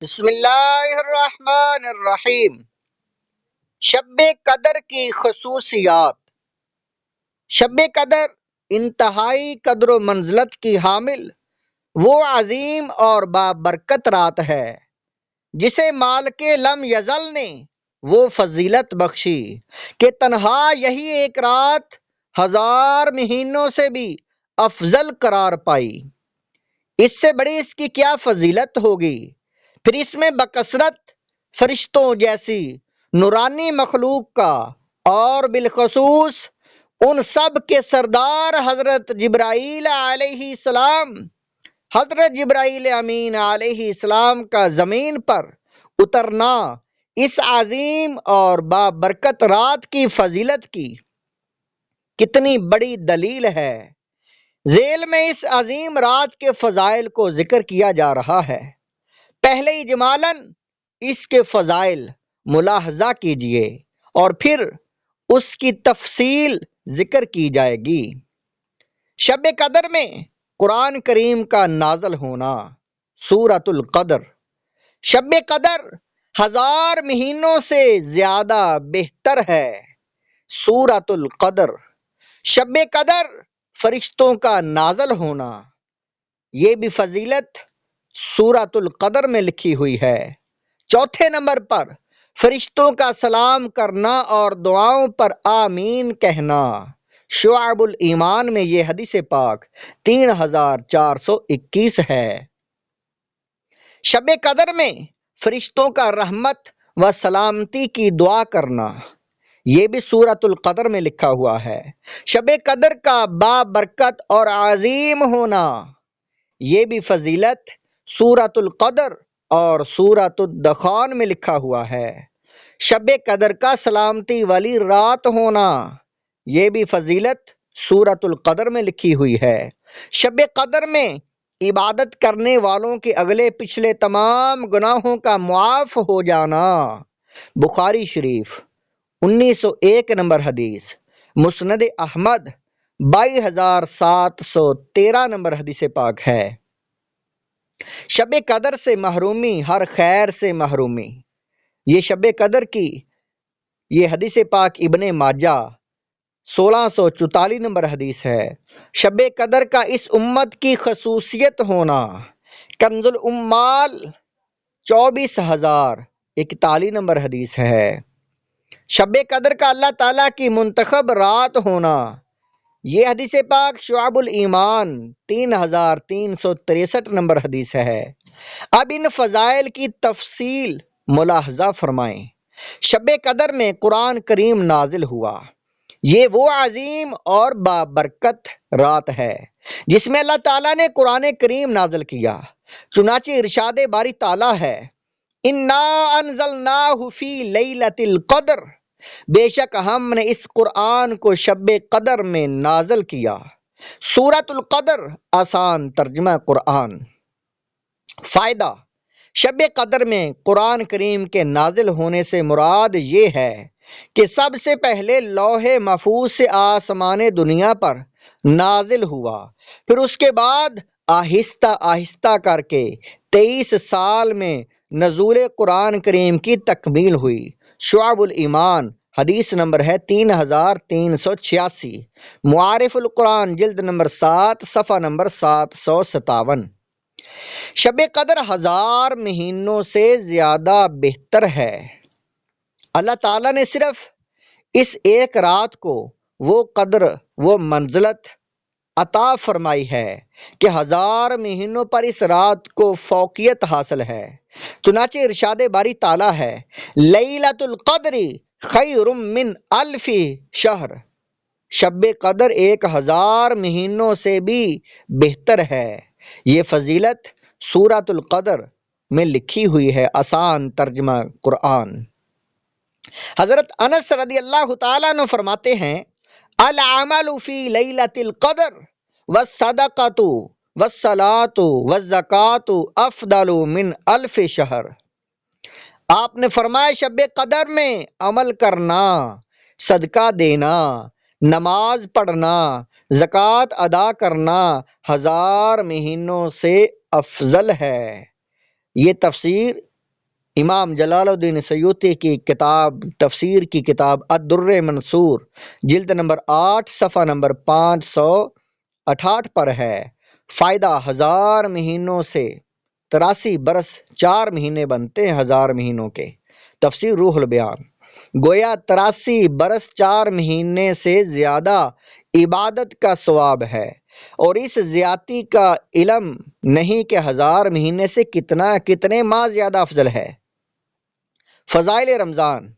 بسم اللہ الرحمن الرحیم۔ شب قدر کی خصوصیات۔ شب قدر انتہائی قدر و منزلت کی حامل وہ عظیم اور بابرکت رات ہے جسے مالک لم یزل نے وہ فضیلت بخشی کہ تنہا یہی ایک رات 1000 مہینوں سے بھی افضل قرار پائی۔ اس سے بڑی اس کی کیا فضیلت ہوگی؟ پھر اس میں بکثرت فرشتوں جیسی نورانی مخلوق کا اور بالخصوص ان سب کے سردار حضرت جبرائیل علیہ السلام، حضرت جبرائیل امین علیہ السلام کا زمین پر اترنا اس عظیم اور بابرکت رات کی فضیلت کی کتنی بڑی دلیل ہے۔ ذیل میں اس عظیم رات کے فضائل کو ذکر کیا جا رہا ہے۔ پہلے اجمالاً اس کے فضائل ملاحظہ کیجئے اور پھر اس کی تفصیل ذکر کی جائے گی۔ شب قدر میں قرآن کریم کا نازل ہونا۔ سورۃ القدر۔ شب قدر 1000 مہینوں سے زیادہ بہتر ہے۔ سورۃ القدر۔ شب قدر فرشتوں کا نازل ہونا، یہ بھی فضیلت سورۃ القدر میں لکھی ہوئی ہے۔ چوتھے نمبر پر فرشتوں کا سلام کرنا اور دعاؤں پر آمین کہنا۔ شعب الایمان میں یہ حدیث پاک 3421 ہے۔ شب قدر میں فرشتوں کا رحمت و سلامتی کی دعا کرنا، یہ بھی سورۃ القدر میں لکھا ہوا ہے۔ شب قدر کا بابرکت اور عظیم ہونا، یہ بھی فضیلت سورۃ القدر اور سورۃ الدخان میں لکھا ہوا ہے۔ شب قدر کا سلامتی والی رات ہونا، یہ بھی فضیلت سورۃ القدر میں لکھی ہوئی ہے۔ شب قدر میں عبادت کرنے والوں کے اگلے پچھلے تمام گناہوں کا معاف ہو جانا۔ بخاری شریف 1901 نمبر حدیث، مسند احمد 22713 نمبر حدیث پاک ہے۔ شب قدر سے محرومی ہر خیر سے محرومی، یہ شب قدر کی یہ حدیث پاک ابن ماجہ 1644 نمبر حدیث ہے۔ شب قدر کا اس امت کی خصوصیت ہونا، کنز الامال 24041 نمبر حدیث ہے۔ شب قدر کا اللہ تعالیٰ کی منتخب رات ہونا، یہ حدیث پاک شعب الایمان 3363 نمبر حدیث ہے۔ اب ان فضائل کی تفصیل ملاحظہ فرمائیں۔ شب قدر میں قرآن کریم نازل ہوا، یہ وہ عظیم اور بابرکت رات ہے جس میں اللہ تعالیٰ نے قرآن کریم نازل کیا۔ چنانچہ ارشاد باری تعالیٰ ہے، انا انزلناہ فی لیلۃ القدر، بے شک ہم نے اس قرآن کو شب قدر میں نازل کیا۔ سورۃ القدر آسان ترجمہ قرآن۔ فائدہ: شب قدر میں قرآن کریم کے نازل ہونے سے مراد یہ ہے کہ سب سے پہلے لوح محفوظ سے آسمان دنیا پر نازل ہوا، پھر اس کے بعد آہستہ آہستہ کر کے 23 سال میں نزول قرآن کریم کی تکمیل ہوئی۔ شعب الایمان حدیث نمبر ہے 3386، معارف القرآن جلد نمبر 7 صفحہ نمبر 757۔ شب قدر 1000 مہینوں سے زیادہ بہتر ہے۔ اللہ تعالیٰ نے صرف اس ایک رات کو وہ قدر وہ منزلت عطا فرمائی ہے کہ 1000 مہینوں پر اس رات کو فوقیت حاصل ہے۔ چنانچہ ارشاد باری تعالیٰ ہے، لیلۃ القدر خیر من الف شہر، شب قدر 1000 مہینوں سے بھی بہتر ہے۔ یہ فضیلت سورۃ القدر میں لکھی ہوئی ہے۔ آسان ترجمہ قرآن۔ حضرت انس رضی اللہ تعالیٰ عنہ فرماتے ہیں، العمل فی لیلۃ القدر والصدقۃ والصلاۃ والزکاۃ افضل من الف شہر۔ آپ نے فرمایا، شب قدر میں عمل کرنا، صدقہ دینا، نماز پڑھنا، زکوٰۃ ادا کرنا 1000 مہینوں سے افضل ہے۔ یہ تفسیر امام جلال الدین سیوطی کی کتاب تفسیر کی کتاب الدر منصور جلد نمبر 8 صفحہ نمبر 568 پر ہے۔ فائدہ 1000 مہینوں سے 83 برس 4 مہینے بنتے ہیں 1000 مہینوں کے۔ تفسیر روح البیان، گویا 83 برس 4 مہینے سے زیادہ عبادت کا ثواب ہے، اور اس زیادتی کا علم نہیں کہ 1000 مہینے سے کتنے ماہ زیادہ افضل ہے۔ فضائل رمضان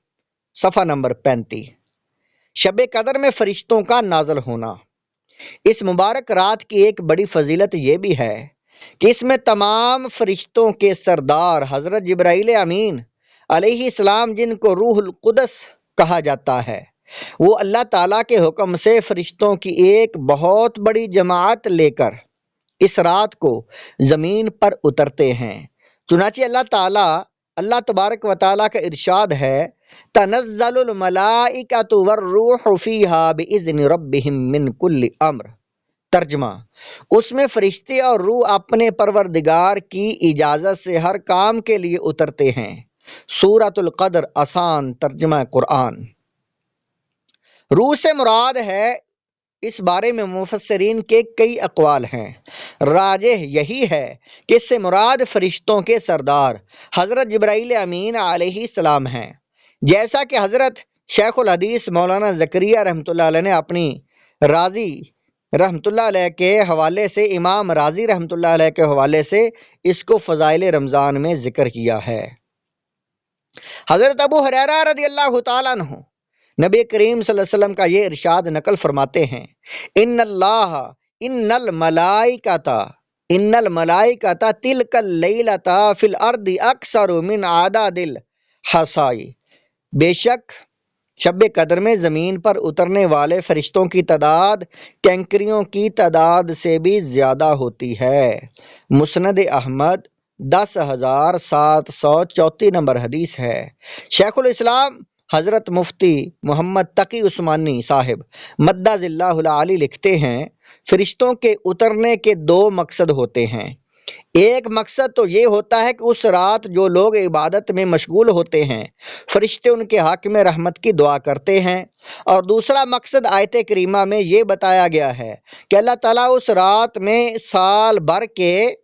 صفحہ نمبر 35۔ شب قدر میں فرشتوں کا نازل ہونا۔ اس مبارک رات کی ایک بڑی فضیلت یہ بھی ہے کہ اس میں تمام فرشتوں کے سردار حضرت جبرائیل امین علیہ السلام، جن کو روح القدس کہا جاتا ہے، وہ اللہ تعالیٰ کے حکم سے فرشتوں کی ایک بہت بڑی جماعت لے کر اس رات کو زمین پر اترتے ہیں۔ چنانچہ اللہ تبارک و تعالیٰ کا ارشاد ہے، تنزل الملائکۃ والروح فیہا باذن ربہم من کل امر۔ ترجمہ، اس میں فرشتے اور روح اپنے پروردگار کی اجازت سے ہر کام کے لیے اترتے ہیں۔ سورۃ القدر آسان ترجمہ قرآن۔ روح سے مراد ہے، اس بارے میں مفسرین کے کئی اقوال ہیں۔ راجح یہی ہے کہ اس سے مراد فرشتوں کے سردار حضرت جبرائیل امین علیہ السلام ہیں، جیسا کہ حضرت شیخ الحدیث مولانا زکریا رحمۃ اللہ علیہ نے اپنی رازی رحمۃ اللہ علیہ کے حوالے سے، امام رازی رحمۃ اللہ علیہ کے حوالے سے اس کو فضائل رمضان میں ذکر کیا ہے۔ حضرت ابو ہریرہ رضی اللہ تعالیٰ عنہ نبی کریم صلی اللہ علیہ وسلم کا یہ ارشاد نقل فرماتے ہیں، ان الملائکۃ تلک اللیلۃ فی الارض اکثر من عدد الحصائی۔ بے شک شب قدر میں زمین پر اترنے والے فرشتوں کی تعداد کینکریوں کی تعداد سے بھی زیادہ ہوتی ہے۔ مسند احمد 10,734 نمبر حدیث ہے۔ شیخ الاسلام حضرت مفتی محمد تقی عثمانی صاحب مدد اللہ العالی لکھتے ہیں، فرشتوں کے اترنے کے 2 مقصد ہوتے ہیں۔ ایک مقصد تو یہ ہوتا ہے کہ اس رات جو لوگ عبادت میں مشغول ہوتے ہیں، فرشتے ان کے حق میں رحمت کی دعا کرتے ہیں، اور دوسرا مقصد آیت کریمہ میں یہ بتایا گیا ہے کہ اللہ تعالیٰ اس رات میں سال بھر کے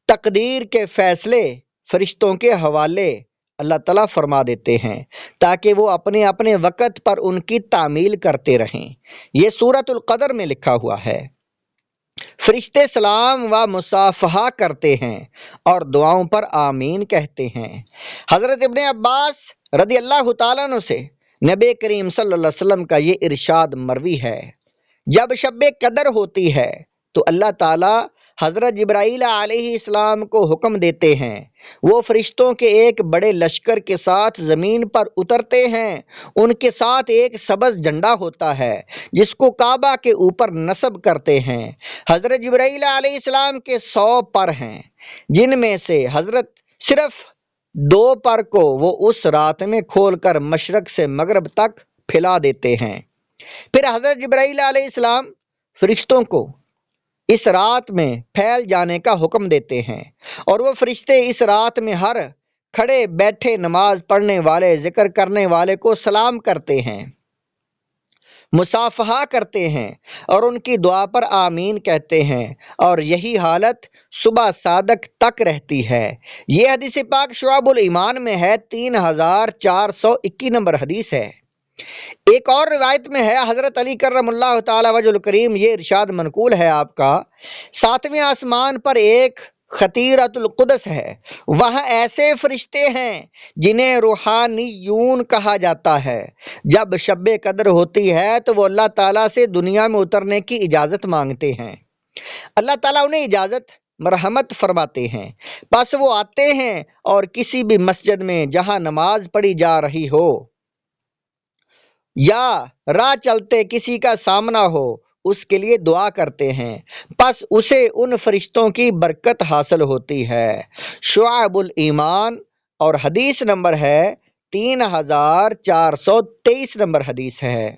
تقدیر کے فیصلے فرشتوں کے حوالے اللہ تعالیٰ فرما دیتے ہیں، تاکہ وہ اپنے اپنے وقت پر ان کی تعمیل کرتے رہیں۔ یہ سورۃ القدر میں لکھا ہوا ہے۔ فرشتے سلام و مصافحہ کرتے ہیں اور دعاؤں پر آمین کہتے ہیں۔ حضرت ابن عباس رضی اللہ تعالیٰ عنہ سے نبی کریم صلی اللہ علیہ وسلم کا یہ ارشاد مروی ہے، جب شب قدر ہوتی ہے تو اللہ تعالیٰ حضرت جبرائیل علیہ السلام کو حکم دیتے ہیں، وہ فرشتوں کے ایک بڑے لشکر کے ساتھ زمین پر اترتے ہیں۔ ان کے ساتھ ایک سبز جھنڈا ہوتا ہے جس کو کعبہ کے اوپر نصب کرتے ہیں۔ حضرت جبرائیل علیہ السلام کے 100 پر ہیں، جن میں سے حضرت صرف 2 پر کو وہ اس رات میں کھول کر مشرق سے مغرب تک پھیلا دیتے ہیں۔ پھر حضرت جبرائیل علیہ السلام فرشتوں کو اس رات میں پھیل جانے کا حکم دیتے ہیں، اور وہ فرشتے اس رات میں ہر کھڑے بیٹھے نماز پڑھنے والے ذکر کرنے والے کو سلام کرتے ہیں، مصافحہ کرتے ہیں اور ان کی دعا پر آمین کہتے ہیں، اور یہی حالت صبح صادق تک رہتی ہے۔ یہ حدیث پاک شعب الایمان میں ہے، 3421 نمبر حدیث ہے۔ ایک اور روایت میں ہے، حضرت علی کرم اللہ تعالی وجہ الکریم یہ ارشاد منقول ہے آپ کا، 7ویں آسمان پر ایک خطیرۃ القدس ہے، وہاں ایسے فرشتے ہیں جنہیں روحانیون کہا جاتا ہے۔ جب شب قدر ہوتی ہے تو وہ اللہ تعالیٰ سے دنیا میں اترنے کی اجازت مانگتے ہیں، اللہ تعالیٰ انہیں اجازت مرحمت فرماتے ہیں، پس وہ آتے ہیں اور کسی بھی مسجد میں جہاں نماز پڑھی جا رہی ہو یا راہ چلتے کسی کا سامنا ہو اس کے لیے دعا کرتے ہیں، پس اسے ان فرشتوں کی برکت حاصل ہوتی ہے۔ شعب الایمان اور حدیث نمبر ہے 3423 نمبر حدیث ہے۔